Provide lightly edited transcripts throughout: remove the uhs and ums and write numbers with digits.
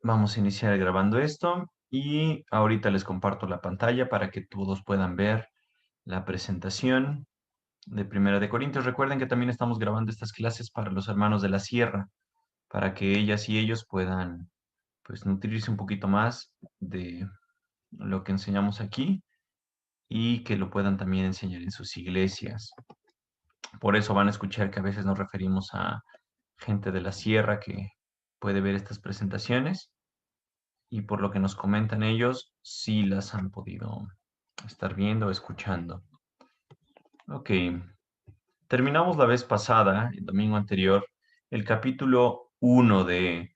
Vamos a iniciar grabando esto y ahorita les comparto la pantalla para que todos puedan ver la presentación de Primera de Corintios. Recuerden que también estamos grabando estas clases para los hermanos de la sierra, para que ellas y ellos puedan pues nutrirse un poquito más de lo que enseñamos aquí y que lo puedan también enseñar en sus iglesias. Por eso van a escuchar que a veces nos referimos a gente de la sierra que puede ver estas presentaciones. Y por lo que nos comentan ellos, sí las han podido estar viendo o escuchando. Ok, terminamos la vez pasada, el domingo anterior, el capítulo 1 de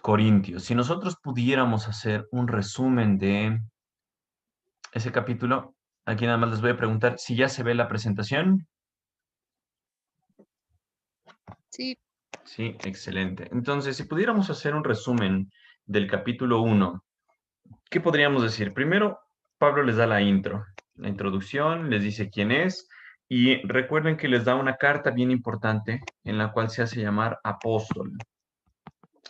Corintios. Si nosotros pudiéramos hacer un resumen de ese capítulo, aquí nada más les voy a preguntar si ya se ve la presentación. Sí, Sí, excelente. Entonces, si pudiéramos hacer un resumen del capítulo 1, ¿qué podríamos decir? Primero, Pablo les da la intro, la introducción, les dice quién es y recuerden que les da una carta bien importante en la cual se hace llamar apóstol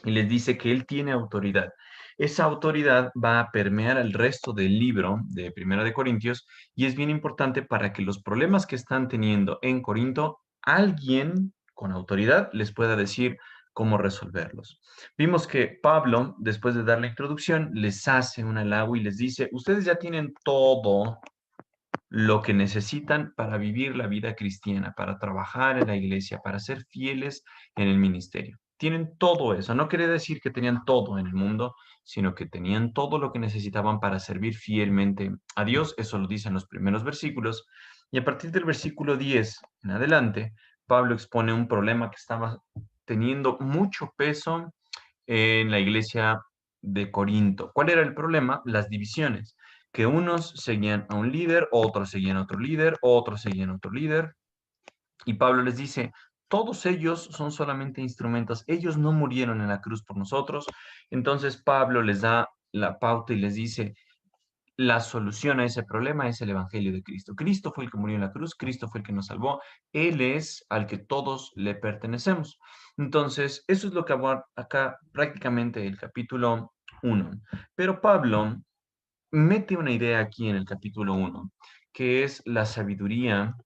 y les dice que él tiene autoridad. Esa autoridad va a permear el resto del libro de Primera de Corintios y es bien importante para que los problemas que están teniendo en Corinto, alguien con autoridad les pueda decir cómo resolverlos. Vimos que Pablo, después de dar la introducción, les hace un halago y les dice, ustedes ya tienen todo lo que necesitan para vivir la vida cristiana, para trabajar en la iglesia, para ser fieles en el ministerio. Tienen todo eso. No quiere decir que tenían todo en el mundo, sino que tenían todo lo que necesitaban para servir fielmente a Dios. Eso lo dicen los primeros versículos. Y a partir del versículo 10 en adelante, Pablo expone un problema que estaba teniendo mucho peso en la iglesia de Corinto. ¿Cuál era el problema? Las divisiones, que unos seguían a un líder, otros seguían a otro líder, otros seguían a otro líder. Y Pablo les dice, todos ellos son solamente instrumentos, ellos no murieron en la cruz por nosotros. Entonces Pablo les da la pauta y les dice, la solución a ese problema es el Evangelio de Cristo. Cristo fue el que murió en la cruz, Cristo fue el que nos salvó, Él es al que todos le pertenecemos. Entonces, eso es lo que aborda acá prácticamente el capítulo 1. Pero Pablo mete una idea aquí en el capítulo 1, que es la sabiduría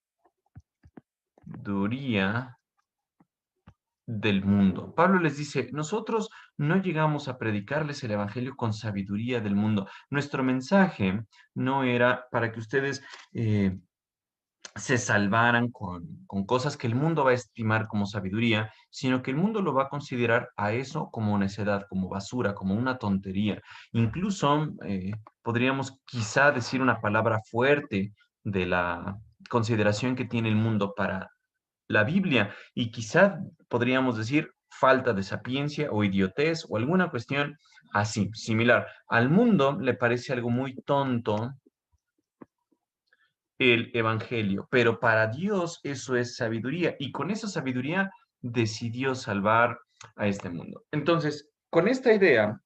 del mundo. Pablo les dice, nosotros no llegamos a predicarles el Evangelio con sabiduría del mundo. Nuestro mensaje no era para que ustedes se salvaran con cosas que el mundo va a estimar como sabiduría, sino que el mundo lo va a considerar a eso como necedad, como basura, como una tontería. Incluso podríamos quizá decir una palabra fuerte de la consideración que tiene el mundo para la Biblia y quizá podríamos decir falta de sapiencia o idiotez o alguna cuestión así, similar. Al mundo le parece algo muy tonto el Evangelio, pero para Dios eso es sabiduría y con esa sabiduría decidió salvar a este mundo. Entonces, con esta idea,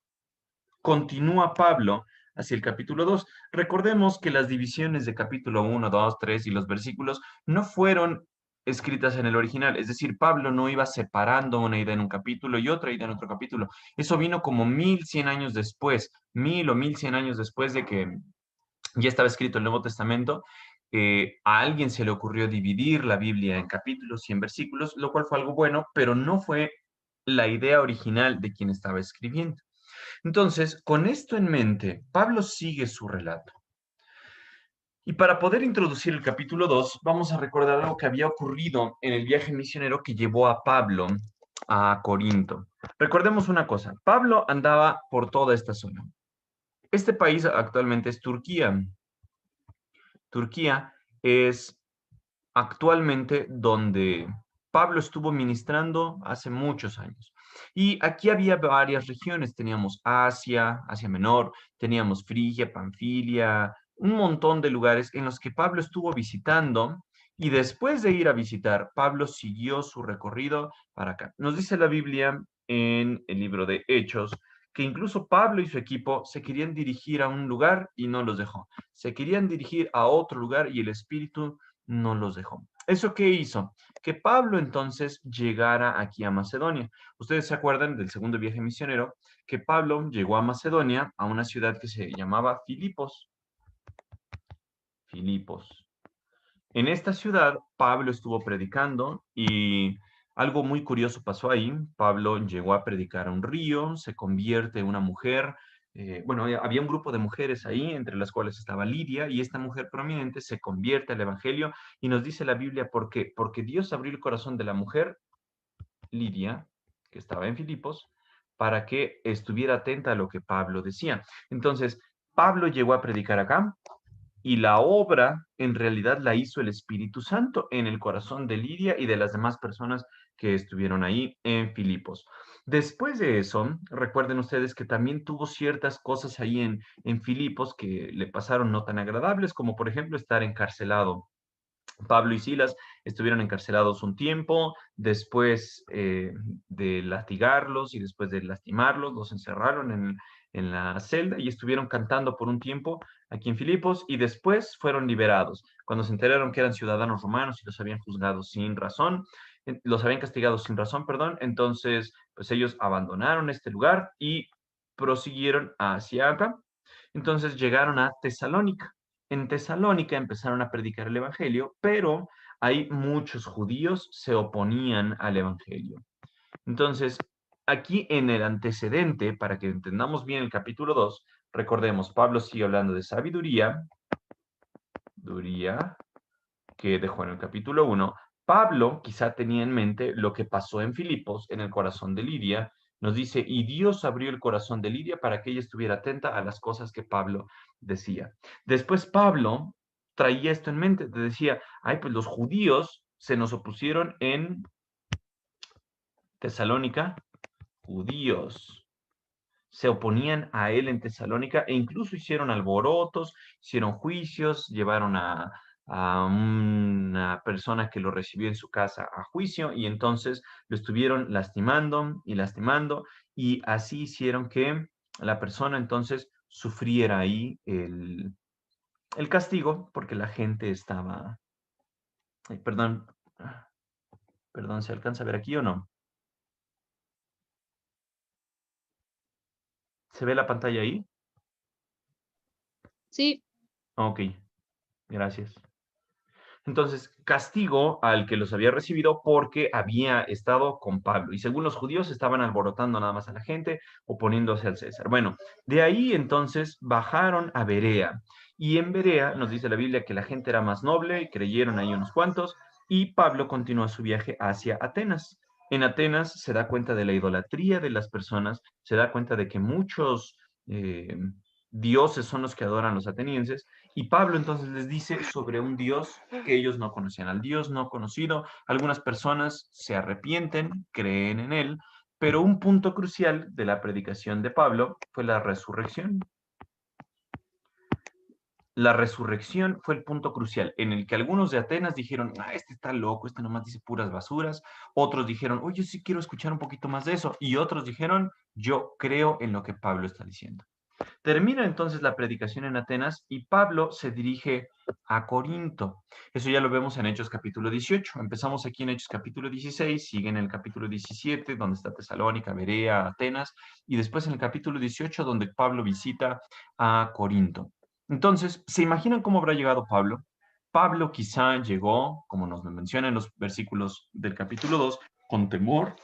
continúa Pablo hacia el capítulo 2. Recordemos que las divisiones de capítulo 1, 2, 3 y los versículos no fueron escritas en el original, es decir, Pablo no iba separando una idea en un capítulo y otra idea en otro capítulo. Eso vino como 1100 años después, 1000 o 1100 años después de que ya estaba escrito el Nuevo Testamento. A alguien se le ocurrió dividir la Biblia en capítulos y en versículos, lo cual fue algo bueno, pero no fue la idea original de quien estaba escribiendo. Entonces, con esto en mente, Pablo sigue su relato. Y para poder introducir el capítulo 2, vamos a recordar algo que había ocurrido en el viaje misionero que llevó a Pablo a Corinto. Recordemos una cosa, Pablo andaba por toda esta zona. Este país actualmente es Turquía. Turquía es actualmente donde Pablo estuvo ministrando hace muchos años. Y aquí había varias regiones, teníamos Asia, Asia Menor, teníamos Frigia, Panfilia, un montón de lugares en los que Pablo estuvo visitando y después de ir a visitar, Pablo siguió su recorrido para acá. Nos dice la Biblia en el libro de Hechos que incluso Pablo y su equipo se querían dirigir a un lugar y no los dejó. Se querían dirigir a otro lugar y el Espíritu no los dejó. ¿Eso qué hizo? Que Pablo entonces llegara aquí a Macedonia. Ustedes se acuerdan del segundo viaje misionero, que Pablo llegó a Macedonia, a una ciudad que se llamaba Filipos. Filipos. En esta ciudad, Pablo estuvo predicando y algo muy curioso pasó ahí. Pablo llegó a predicar a un río, se convierte en una mujer. Bueno, había un grupo de mujeres ahí, entre las cuales estaba Lidia, y esta mujer prominente se convierte al Evangelio y nos dice la Biblia por qué. Porque Dios abrió el corazón de la mujer, Lidia, que estaba en Filipos, para que estuviera atenta a lo que Pablo decía. Entonces, Pablo llegó a predicar acá, y la obra en realidad la hizo el Espíritu Santo en el corazón de Lidia y de las demás personas que estuvieron ahí en Filipos. Después de eso, recuerden ustedes que también tuvo ciertas cosas ahí en Filipos que le pasaron no tan agradables, como por ejemplo estar encarcelado. Pablo y Silas estuvieron encarcelados un tiempo, después de latigarlos y después de lastimarlos, los encerraron en la celda y estuvieron cantando por un tiempo aquí en Filipos y después fueron liberados. Cuando se enteraron que eran ciudadanos romanos y los habían juzgado sin razón, los habían castigado sin razón, perdón, entonces pues ellos abandonaron este lugar y prosiguieron hacia acá. Entonces llegaron a Tesalónica. En Tesalónica empezaron a predicar el Evangelio, pero ahí muchos judíos se oponían al Evangelio. Entonces, aquí en el antecedente, para que entendamos bien el capítulo 2, recordemos, Pablo sigue hablando de sabiduría, que dejó en el capítulo 1. Pablo quizá tenía en mente lo que pasó en Filipos, en el corazón de Lidia. Nos dice, y Dios abrió el corazón de Lidia para que ella estuviera atenta a las cosas que Pablo decía. Después Pablo traía esto en mente, decía, ay, pues los judíos se nos opusieron en Tesalónica, judíos se oponían a él en Tesalónica e incluso hicieron alborotos, hicieron juicios, llevaron a una persona que lo recibió en su casa a juicio y entonces lo estuvieron lastimando y lastimando y así hicieron que la persona entonces sufriera ahí el castigo porque la gente estaba... Ay, perdón, perdón, ¿se alcanza a ver aquí o no? ¿Se ve la pantalla ahí? Sí, Ok, gracias. Entonces, castigo al que los había recibido porque había estado con Pablo. Y según los judíos, estaban alborotando nada más a la gente, oponiéndose al César. Bueno, de ahí entonces bajaron a Berea. Y en Berea nos dice la Biblia que la gente era más noble, y creyeron ahí unos cuantos, y Pablo continuó su viaje hacia Atenas. En Atenas se da cuenta de la idolatría de las personas, se da cuenta de que muchos dioses son los que adoran los atenienses, y Pablo entonces les dice sobre un Dios que ellos no conocían, al Dios no conocido. Algunas personas se arrepienten, creen en él, pero un punto crucial de la predicación de Pablo fue la resurrección. La resurrección fue el punto crucial en el que algunos de Atenas dijeron, ah, este está loco, este nomás dice puras basuras. Otros dijeron, oye, sí quiero escuchar un poquito más de eso. Y otros dijeron, yo creo en lo que Pablo está diciendo. Termina entonces la predicación en Atenas y Pablo se dirige a Corinto. Eso ya lo vemos en Hechos capítulo 18. Empezamos aquí en Hechos capítulo 16, sigue en el capítulo 17, donde está Tesalónica, Berea, Atenas, y después en el capítulo 18, donde Pablo visita a Corinto. Entonces, ¿se imaginan cómo habrá llegado Pablo? Pablo quizá llegó, como nos menciona en los versículos del capítulo 2, con temor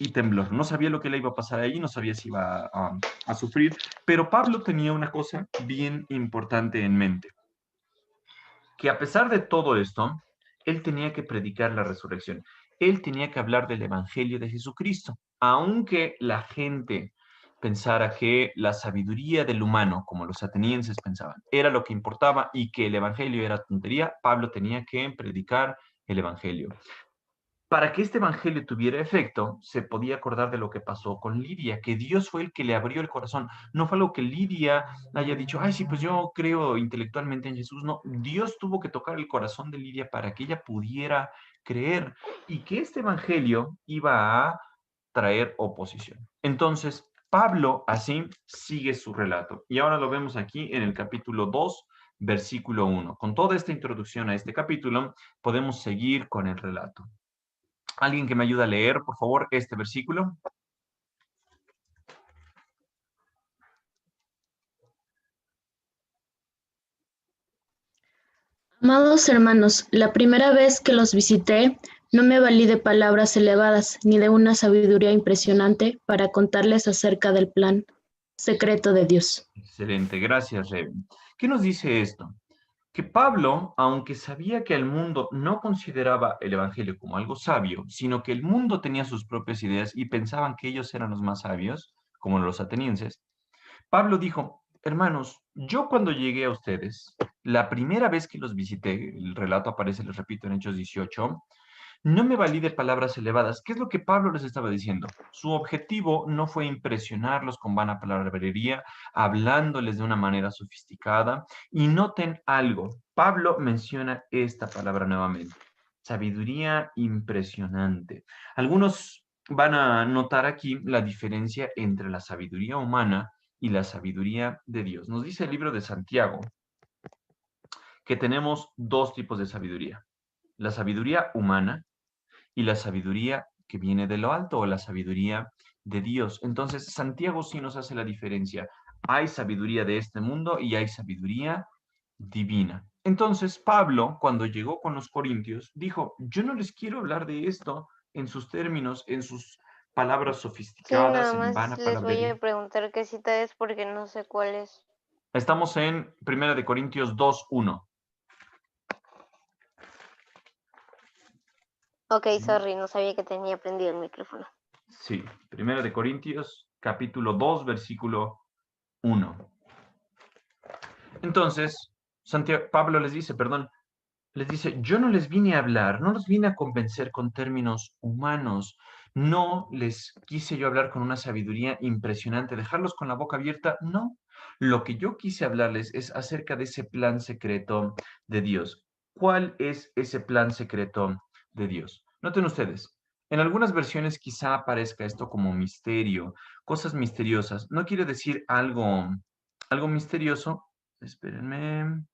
y temblor. No sabía lo que le iba a pasar ahí, no sabía si iba a sufrir, pero Pablo tenía una cosa bien importante en mente, que a pesar de todo esto, él tenía que predicar la resurrección. Él tenía que hablar del Evangelio de Jesucristo, aunque la gente pensara que la sabiduría del humano, como los atenienses pensaban, era lo que importaba y que el Evangelio era tontería. Pablo tenía que predicar el Evangelio. Para que este evangelio tuviera efecto, se podía acordar de lo que pasó con Lidia, que Dios fue el que le abrió el corazón. No fue algo que Lidia haya dicho, ay, sí, pues yo creo intelectualmente en Jesús. No, Dios tuvo que tocar el corazón de Lidia para que ella pudiera creer y que este evangelio iba a traer oposición. Entonces, Pablo así sigue su relato. Y ahora lo vemos aquí en el capítulo 2 versículo 1. Con toda esta introducción a este capítulo, podemos seguir con el relato. ¿Alguien que me ayude a leer, por favor, este versículo? Amados hermanos, la primera vez que los visité, no me valí de palabras elevadas ni de una sabiduría impresionante para contarles acerca del plan secreto de Dios. Excelente, gracias, Rebe. ¿Qué nos dice esto? Que Pablo, aunque sabía que el mundo no consideraba el Evangelio como algo sabio, sino que el mundo tenía sus propias ideas y pensaban que ellos eran los más sabios, como los atenienses, Pablo dijo, hermanos, yo cuando llegué a ustedes, la primera vez que los visité, el relato aparece, les repito, en Hechos 18, no me valí de palabras elevadas. ¿Qué es lo que Pablo les estaba diciendo? Su objetivo no fue impresionarlos con vana palabrería, hablándoles de una manera sofisticada. Y noten algo, Pablo menciona esta palabra nuevamente, sabiduría impresionante. Algunos van a notar aquí la diferencia entre la sabiduría humana y la sabiduría de Dios. Nos dice el libro de Santiago que tenemos dos tipos de sabiduría. La sabiduría humana y la sabiduría que viene de lo alto o la sabiduría de Dios. Entonces, Santiago sí nos hace la diferencia. Hay sabiduría de este mundo y hay sabiduría divina. Entonces, Pablo, cuando llegó con los corintios, dijo, yo no les quiero hablar de esto en sus términos, en sus palabras Sí, nada sofisticadas, en más vana les voy palabrería. a preguntar qué cita es porque no sé cuál es. Estamos en 1 Corintios 2:1. Ok, sorry, no sabía que tenía prendido el micrófono. Sí, 1 capítulo 2, versículo 1. Entonces, Pablo les dice, yo no les vine a hablar, no los vine a convencer con términos humanos, no les quise yo hablar con una sabiduría impresionante, dejarlos con la boca abierta, no. Lo que yo quise hablarles es acerca de ese plan secreto de Dios. ¿Cuál es ese plan secreto de Dios? Noten ustedes, en algunas versiones quizá aparezca esto como misterio, cosas misteriosas. No quiere decir algo misterioso. Espérenme.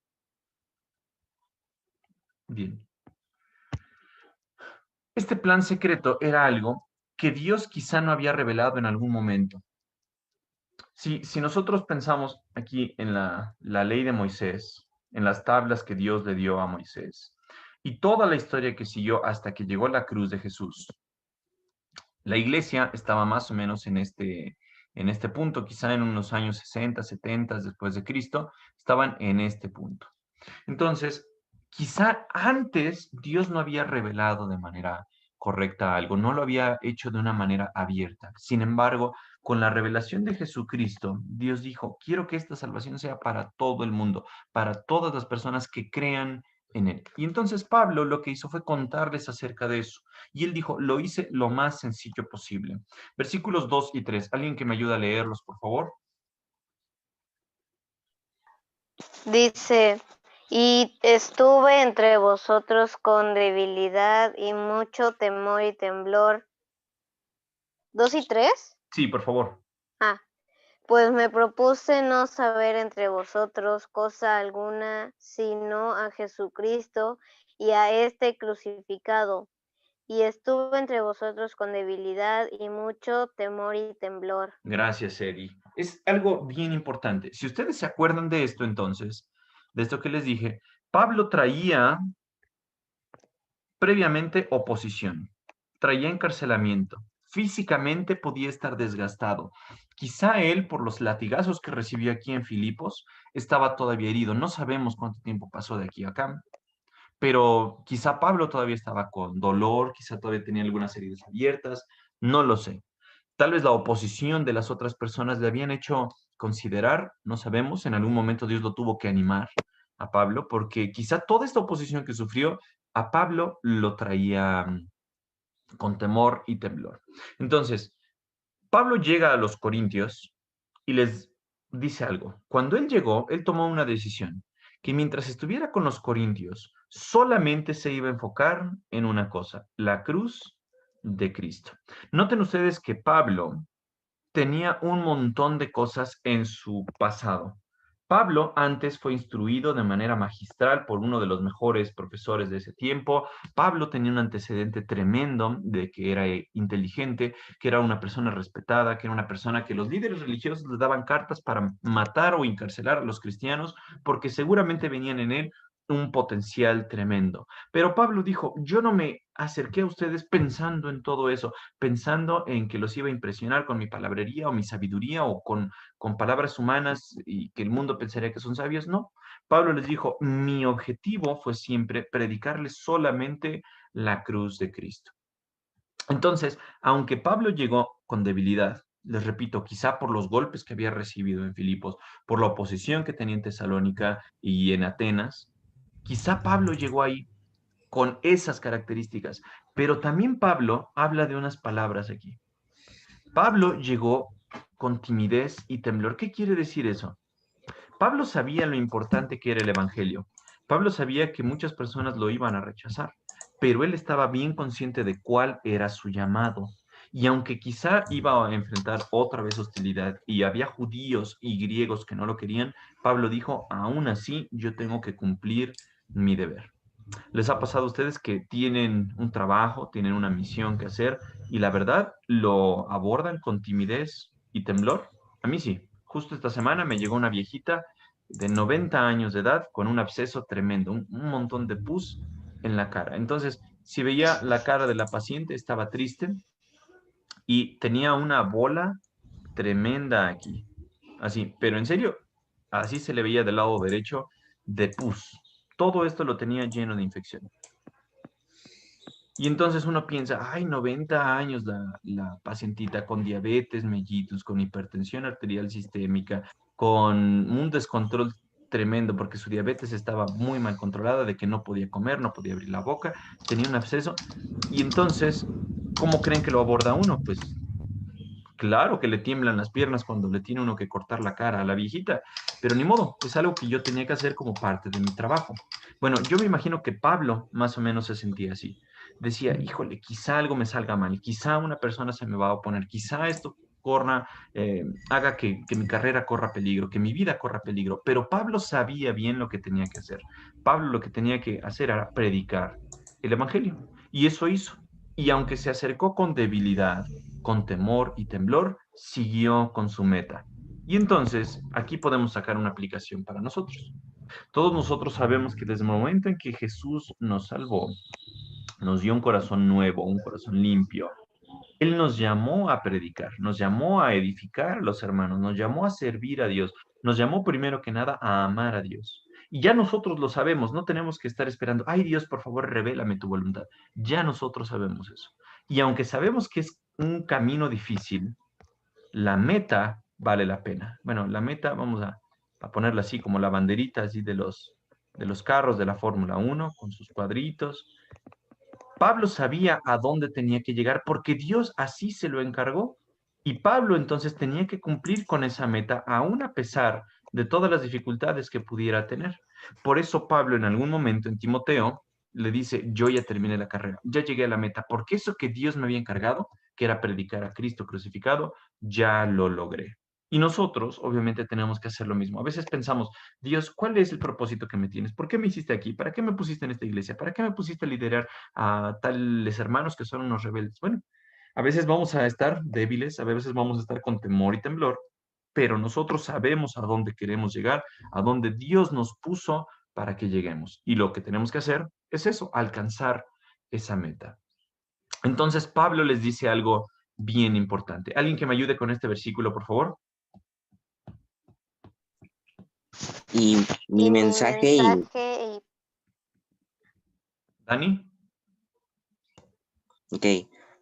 Bien. Este plan secreto era algo que Dios quizá no había revelado en algún momento. Si nosotros pensamos aquí en la ley de Moisés, en las tablas que Dios le dio a Moisés, y toda la historia que siguió hasta que llegó la cruz de Jesús, la iglesia estaba más o menos en este punto, quizá en unos años 60, 70 después de Cristo, estaban en este punto. Entonces, quizá antes Dios no había revelado de manera correcta algo, no lo había hecho de una manera abierta. Sin embargo, con la revelación de Jesucristo, Dios dijo, quiero que esta salvación sea para todo el mundo, para todas las personas que crean en él. Y entonces Pablo lo que hizo fue contarles acerca de eso. Y él dijo, lo hice lo más sencillo posible. Versículos 2 y 3. ¿Alguien que me ayude a leerlos, por favor? Dice, y estuve entre vosotros con debilidad y mucho temor y temblor. ¿2 y 3? Sí, por favor. Ah, pues me propuse no saber entre vosotros cosa alguna, sino a Jesucristo y a este crucificado. Y estuve entre vosotros con debilidad y mucho temor y temblor. Gracias, Eddie. Es algo bien importante. Si ustedes se acuerdan de esto entonces, de esto que les dije, Pablo traía previamente oposición, traía encarcelamiento, físicamente podía estar desgastado. Quizá él, por los latigazos que recibió aquí en Filipos, estaba todavía herido. No sabemos cuánto tiempo pasó de aquí a acá, pero quizá Pablo todavía estaba con dolor, quizá todavía tenía algunas heridas abiertas, no lo sé. Tal vez la oposición de las otras personas le habían hecho considerar, no sabemos, en algún momento Dios lo tuvo que animar a Pablo, porque quizá toda esta oposición que sufrió a Pablo lo traía con temor y temblor. Entonces, Pablo llega a los Corintios y les dice algo. Cuando él llegó, él tomó una decisión, que mientras estuviera con los Corintios, solamente se iba a enfocar en una cosa, la cruz de Cristo. Noten ustedes que Pablo tenía un montón de cosas en su pasado. Pablo antes fue instruido de manera magistral por uno de los mejores profesores de ese tiempo. Pablo tenía un antecedente tremendo de que era inteligente, que era una persona respetada, que era una persona que los líderes religiosos le daban cartas para matar o encarcelar a los cristianos porque seguramente venían en él un potencial tremendo. Pero Pablo dijo, yo no me acerqué a ustedes pensando en todo eso, pensando en que los iba a impresionar con mi palabrería o mi sabiduría o con palabras humanas y que el mundo pensaría que son sabios. No, Pablo les dijo, mi objetivo fue siempre predicarles solamente la cruz de Cristo. Entonces, aunque Pablo llegó con debilidad, les repito, quizá por los golpes que había recibido en Filipos, por la oposición que tenía en Tesalónica y en Atenas, quizá Pablo llegó ahí con esas características, pero también Pablo habla de unas palabras aquí. Pablo llegó con timidez y temblor. ¿Qué quiere decir eso? Pablo sabía lo importante que era el Evangelio. Pablo sabía que muchas personas lo iban a rechazar, pero él estaba bien consciente de cuál era su llamado. Y aunque quizá iba a enfrentar otra vez hostilidad y había judíos y griegos que no lo querían, Pablo dijo, aún así yo tengo que cumplir mi deber. ¿Les ha pasado a ustedes que tienen un trabajo, tienen una misión que hacer y la verdad lo abordan con timidez y temblor? A mí sí. Justo esta semana me llegó una viejita de 90 años de edad con un absceso tremendo, un montón de pus en la cara. Entonces, si veía la cara de la paciente, estaba triste y tenía una bola tremenda aquí. Así, pero en serio, así se le veía del lado derecho de pus. Todo esto lo tenía lleno de infección. Y entonces uno piensa, ay, 90 años la pacientita con diabetes mellitus, con hipertensión arterial sistémica, con un descontrol tremendo porque su diabetes estaba muy mal controlada, de que no podía comer, no podía abrir la boca, tenía un absceso. Y entonces, ¿cómo creen que lo aborda uno? Pues claro que le tiemblan las piernas cuando le tiene uno que cortar la cara a la viejita, pero ni modo, es algo que yo tenía que hacer como parte de mi trabajo. Bueno, yo me imagino que Pablo más o menos se sentía así. Decía, híjole, quizá algo me salga mal, quizá una persona se me va a oponer, quizá esto corra, haga que mi carrera corra peligro, que mi vida corra peligro. Pero Pablo sabía bien lo que tenía que hacer. Pablo lo que tenía que hacer era predicar el Evangelio. Y eso hizo. Y aunque se acercó con debilidad, con temor y temblor, siguió con su meta. Y entonces, aquí podemos sacar una aplicación para nosotros. Todos nosotros sabemos que desde el momento en que Jesús nos salvó, nos dio un corazón nuevo, un corazón limpio, Él nos llamó a predicar, nos llamó a edificar a los hermanos, nos llamó a servir a Dios, nos llamó primero que nada a amar a Dios. Y ya nosotros lo sabemos, no tenemos que estar esperando, ay Dios, por favor, revélame tu voluntad. Ya nosotros sabemos eso. Y aunque sabemos que es un camino difícil, la meta vale la pena. Bueno, la meta, vamos a ponerla así, como la banderita así de los carros de la Fórmula 1, con sus cuadritos. Pablo sabía a dónde tenía que llegar porque Dios así se lo encargó. Y Pablo entonces tenía que cumplir con esa meta, aún a pesar de todas las dificultades que pudiera tener. Por eso Pablo en algún momento en Timoteo le dice, yo ya terminé la carrera, ya llegué a la meta, porque eso que Dios me había encargado, que era predicar a Cristo crucificado, ya lo logré. Y nosotros, obviamente, tenemos que hacer lo mismo. A veces pensamos, Dios, ¿cuál es el propósito que me tienes? ¿Por qué me hiciste aquí? ¿Para qué me pusiste en esta iglesia? ¿Para qué me pusiste a liderar a tales hermanos que son unos rebeldes? Bueno, a veces vamos a estar débiles, a veces vamos a estar con temor y temblor, pero nosotros sabemos a dónde queremos llegar, a dónde Dios nos puso para que lleguemos. Y lo que tenemos que hacer es eso, alcanzar esa meta. Entonces Pablo les dice algo bien importante. ¿Alguien que me ayude con este versículo, por favor? Y mi mensaje Dani.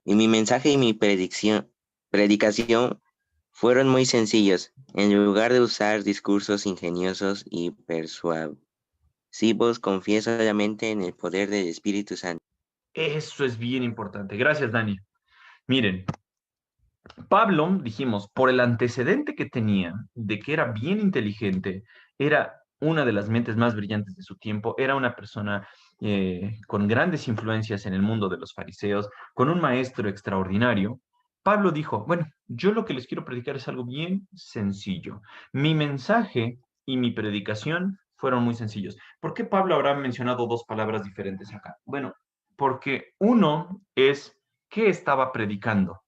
y mi mensaje y mi predicación fueron muy sencillos. En lugar de usar discursos ingeniosos y persuasivos, confieso solamente en el poder del Espíritu Santo. Eso es bien importante. Gracias, Dani. Miren, Pablo, dijimos, por el antecedente que tenía de que era bien inteligente, era una de las mentes más brillantes de su tiempo, era una persona con grandes influencias en el mundo de los fariseos, con un maestro extraordinario. Pablo dijo, bueno, yo lo que les quiero predicar es algo bien sencillo. Mi mensaje y mi predicación fueron muy sencillos. ¿Por qué Pablo habrá mencionado dos palabras diferentes acá? Bueno, porque uno es, ¿qué estaba predicando?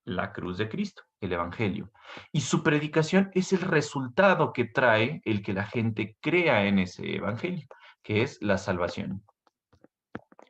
La cruz de Cristo, el Evangelio. Y su predicación es el resultado que trae el que la gente crea en ese Evangelio, que es la salvación.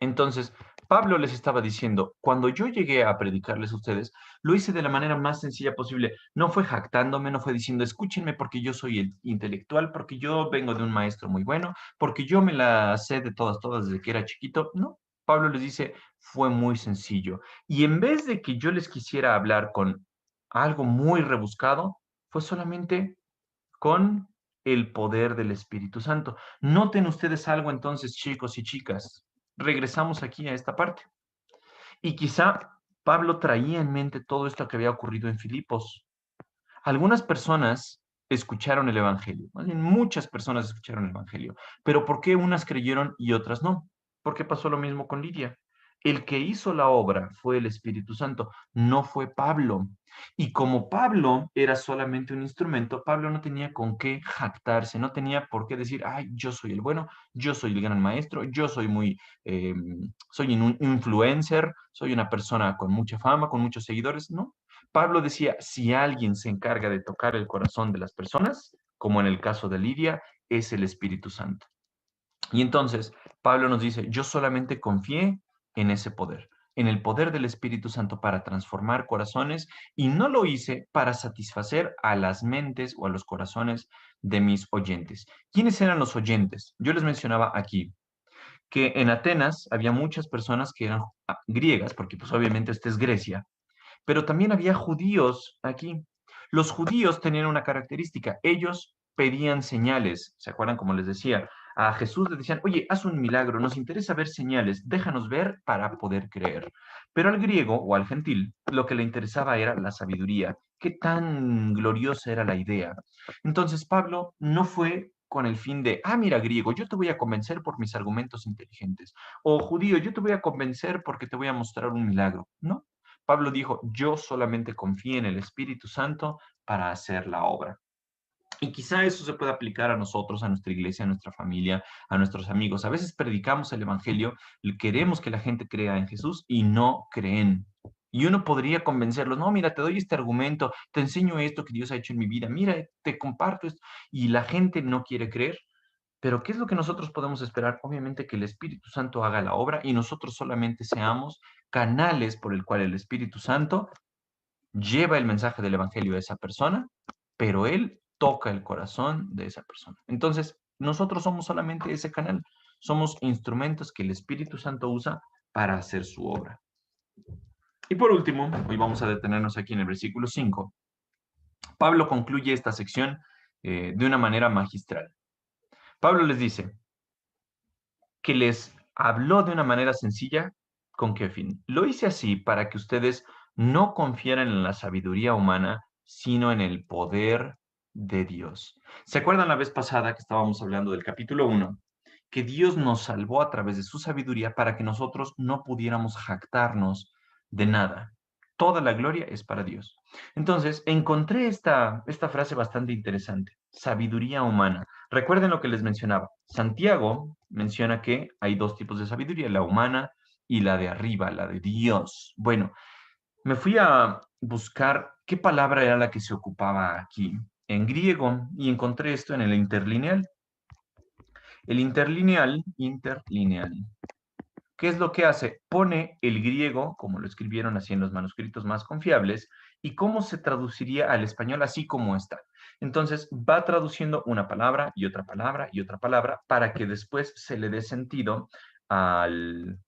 Entonces, Pablo les estaba diciendo, cuando yo llegué a predicarles a ustedes, lo hice de la manera más sencilla posible. No fue jactándome, no fue diciendo, escúchenme porque yo soy el intelectual, porque yo vengo de un maestro muy bueno, porque yo me la sé de todas desde que era chiquito. No, Pablo les dice, fue muy sencillo. Y en vez de que yo les quisiera hablar con algo muy rebuscado, fue solamente con el poder del Espíritu Santo. Noten ustedes algo entonces, chicos y chicas. Regresamos aquí a esta parte. Y quizá Pablo traía en mente todo esto que había ocurrido en Filipos. Algunas personas escucharon el Evangelio, más bien muchas personas escucharon el Evangelio, pero ¿por qué unas creyeron y otras no? Porque pasó lo mismo con Lidia. El que hizo la obra fue el Espíritu Santo, no fue Pablo. Y como Pablo era solamente un instrumento, Pablo no tenía con qué jactarse, no tenía por qué decir, ay, yo soy el bueno, yo soy el gran maestro, yo soy soy un influencer, soy una persona con mucha fama, con muchos seguidores. No, Pablo decía, si alguien se encarga de tocar el corazón de las personas, como en el caso de Lidia, es el Espíritu Santo. Y entonces Pablo nos dice, yo solamente confié en ese poder, en el poder del Espíritu Santo para transformar corazones y no lo hice para satisfacer a las mentes o a los corazones de mis oyentes. ¿Quiénes eran los oyentes? Yo les mencionaba aquí que en Atenas había muchas personas que eran griegas, porque pues obviamente esta es Grecia, pero también había judíos aquí. Los judíos tenían una característica, ellos pedían señales, ¿se acuerdan como les decía? A Jesús le decían, oye, haz un milagro, nos interesa ver señales, déjanos ver para poder creer. Pero al griego o al gentil lo que le interesaba era la sabiduría, qué tan gloriosa era la idea. Entonces Pablo no fue con el fin de, mira, griego, yo te voy a convencer por mis argumentos inteligentes. O judío, yo te voy a convencer porque te voy a mostrar un milagro. No, Pablo dijo, yo solamente confío en el Espíritu Santo para hacer la obra. Y quizá eso se pueda aplicar a nosotros, a nuestra iglesia, a nuestra familia, a nuestros amigos. A veces predicamos el Evangelio, queremos que la gente crea en Jesús y no creen. Y uno podría convencerlos, no, mira, te doy este argumento, te enseño esto que Dios ha hecho en mi vida, mira, te comparto esto. Y la gente no quiere creer. Pero ¿qué es lo que nosotros podemos esperar? Obviamente que el Espíritu Santo haga la obra y nosotros solamente seamos canales por el cual el Espíritu Santo lleva el mensaje del Evangelio a esa persona, pero Él toca el corazón de esa persona. Entonces, nosotros somos solamente ese canal, somos instrumentos que el Espíritu Santo usa para hacer su obra. Y por último, hoy vamos a detenernos aquí en el versículo 5. Pablo concluye esta sección de una manera magistral. Pablo les dice que les habló de una manera sencilla. ¿Con qué fin? Lo hice así para que ustedes no confiaran en la sabiduría humana, sino en el poder de Dios. ¿Se acuerdan la vez pasada que estábamos hablando del capítulo 1? Que Dios nos salvó a través de su sabiduría para que nosotros no pudiéramos jactarnos de nada. Toda la gloria es para Dios. Entonces, encontré esta frase bastante interesante. Sabiduría humana. Recuerden lo que les mencionaba. Santiago menciona que hay dos tipos de sabiduría, la humana y la de arriba, la de Dios. Bueno, me fui a buscar qué palabra era la que se ocupaba aquí en griego y encontré esto en el interlineal. El interlineal, ¿qué es lo que hace? Pone el griego, como lo escribieron así en los manuscritos más confiables, y cómo se traduciría al español así como está. Entonces va traduciendo una palabra y otra palabra y otra palabra para que después se le dé sentido al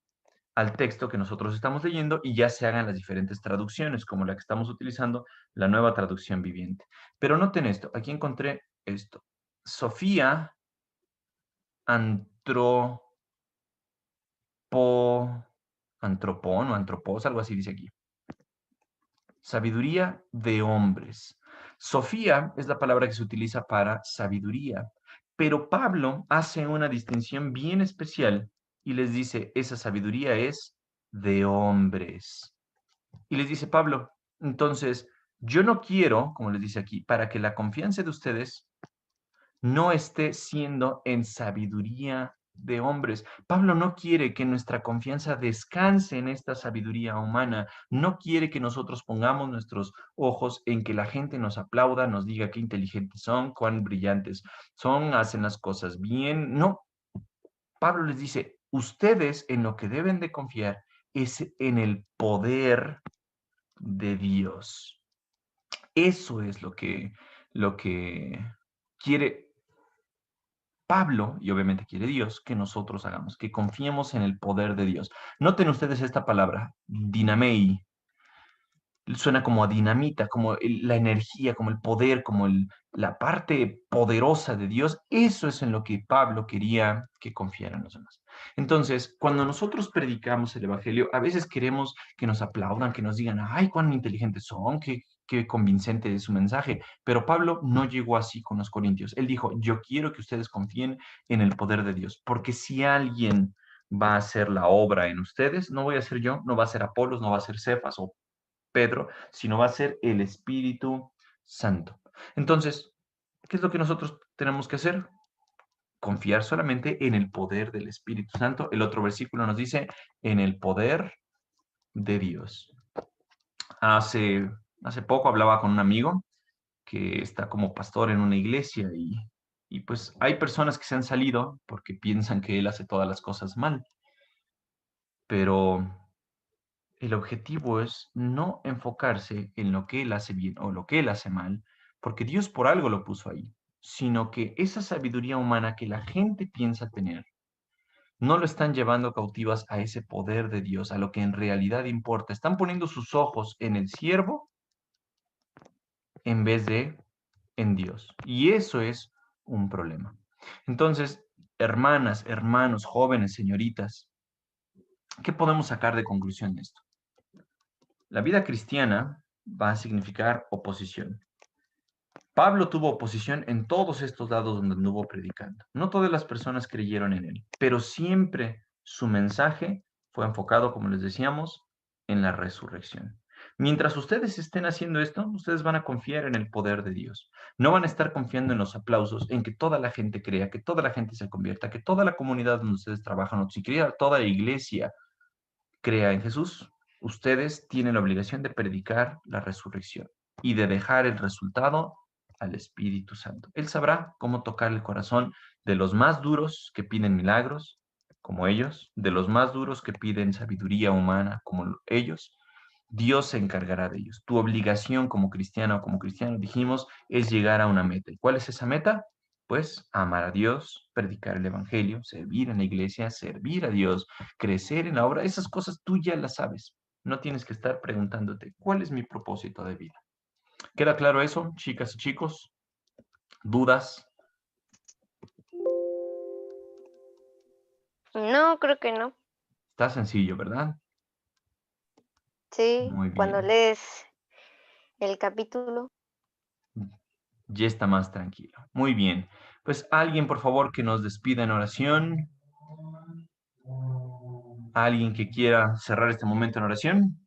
texto que nosotros estamos leyendo y ya se hagan las diferentes traducciones, como la que estamos utilizando, la nueva traducción viviente. Pero noten esto, aquí encontré esto. Sofía antropón o antropos, algo así dice aquí. Sabiduría de hombres. Sofía es la palabra que se utiliza para sabiduría, pero Pablo hace una distinción bien especial y les dice, esa sabiduría es de hombres. Y les dice Pablo, entonces, yo no quiero, como les dice aquí, para que la confianza de ustedes no esté siendo en sabiduría de hombres. Pablo no quiere que nuestra confianza descanse en esta sabiduría humana, no quiere que nosotros pongamos nuestros ojos en que la gente nos aplauda, nos diga qué inteligentes son, cuán brillantes son, hacen las cosas bien. No, Pablo les dice, ustedes en lo que deben de confiar es en el poder de Dios. Eso es lo que quiere Pablo, y obviamente quiere Dios, que nosotros hagamos, que confiemos en el poder de Dios. Noten ustedes esta palabra, dinamei, suena como a dinamita, como la energía, como el poder, como la parte poderosa de Dios. Eso es en lo que Pablo quería que confiaran los demás. Entonces, cuando nosotros predicamos el Evangelio, a veces queremos que nos aplaudan, que nos digan, ay, cuán inteligentes son, qué convincente es su mensaje. Pero Pablo no llegó así con los corintios. Él dijo, yo quiero que ustedes confíen en el poder de Dios, porque si alguien va a hacer la obra en ustedes, no voy a ser yo, no va a ser Apolos, no va a ser Cefas o Pedro, sino va a ser el Espíritu Santo. Entonces, ¿qué es lo que nosotros tenemos que hacer? Confiar solamente en el poder del Espíritu Santo. El otro versículo nos dice, en el poder de Dios. Hace poco hablaba con un amigo que está como pastor en una iglesia y pues hay personas que se han salido porque piensan que él hace todas las cosas mal, pero el objetivo es no enfocarse en lo que él hace bien o lo que él hace mal, porque Dios por algo lo puso ahí, sino que esa sabiduría humana que la gente piensa tener, no lo están llevando cautivas a ese poder de Dios, a lo que en realidad importa. Están poniendo sus ojos en el siervo en vez de en Dios. Y eso es un problema. Entonces, hermanas, hermanos, jóvenes, señoritas, ¿qué podemos sacar de conclusión de esto? La vida cristiana va a significar oposición. Pablo tuvo oposición en todos estos lados donde anduvo predicando. No todas las personas creyeron en él, pero siempre su mensaje fue enfocado, como les decíamos, en la resurrección. Mientras ustedes estén haciendo esto, ustedes van a confiar en el poder de Dios. No van a estar confiando en los aplausos, en que toda la gente crea, que toda la gente se convierta, que toda la comunidad donde ustedes trabajan, o si siquiera toda la iglesia crea en Jesús. Ustedes tienen la obligación de predicar la resurrección y de dejar el resultado al Espíritu Santo. Él sabrá cómo tocar el corazón de los más duros que piden milagros, como ellos, de los más duros que piden sabiduría humana, como ellos. Dios se encargará de ellos. Tu obligación como cristiano o como cristiano, dijimos, es llegar a una meta. ¿Y cuál es esa meta? Pues amar a Dios, predicar el Evangelio, servir en la iglesia, servir a Dios, crecer en la obra. Esas cosas tú ya las sabes. No tienes que estar preguntándote, ¿cuál es mi propósito de vida? ¿Queda claro eso, chicas y chicos? ¿Dudas? No, creo que no. Está sencillo, ¿verdad? Sí, Muy cuando bien. lees el capítulo. Ya está más tranquilo. Muy bien. Pues alguien, por favor, que nos despida en oración. ¿Alguien que quiera cerrar este momento en oración?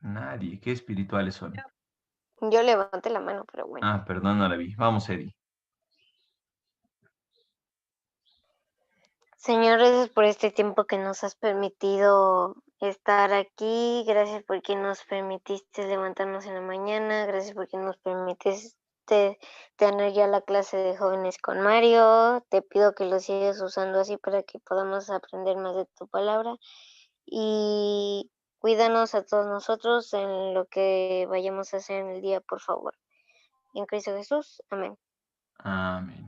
Nadie. Qué espirituales son. Yo levanté la mano, pero bueno. Ah, perdón, no la vi. Vamos, Eddie. Señor, gracias por este tiempo que nos has permitido estar aquí. Gracias porque nos permitiste levantarnos en la mañana. Gracias porque nos permitiste tener ya la clase de jóvenes con Mario. Te pido que lo sigas usando así para que podamos aprender más de tu palabra. Y cuídanos a todos nosotros en lo que vayamos a hacer en el día, por favor. En Cristo Jesús. Amén. Amén.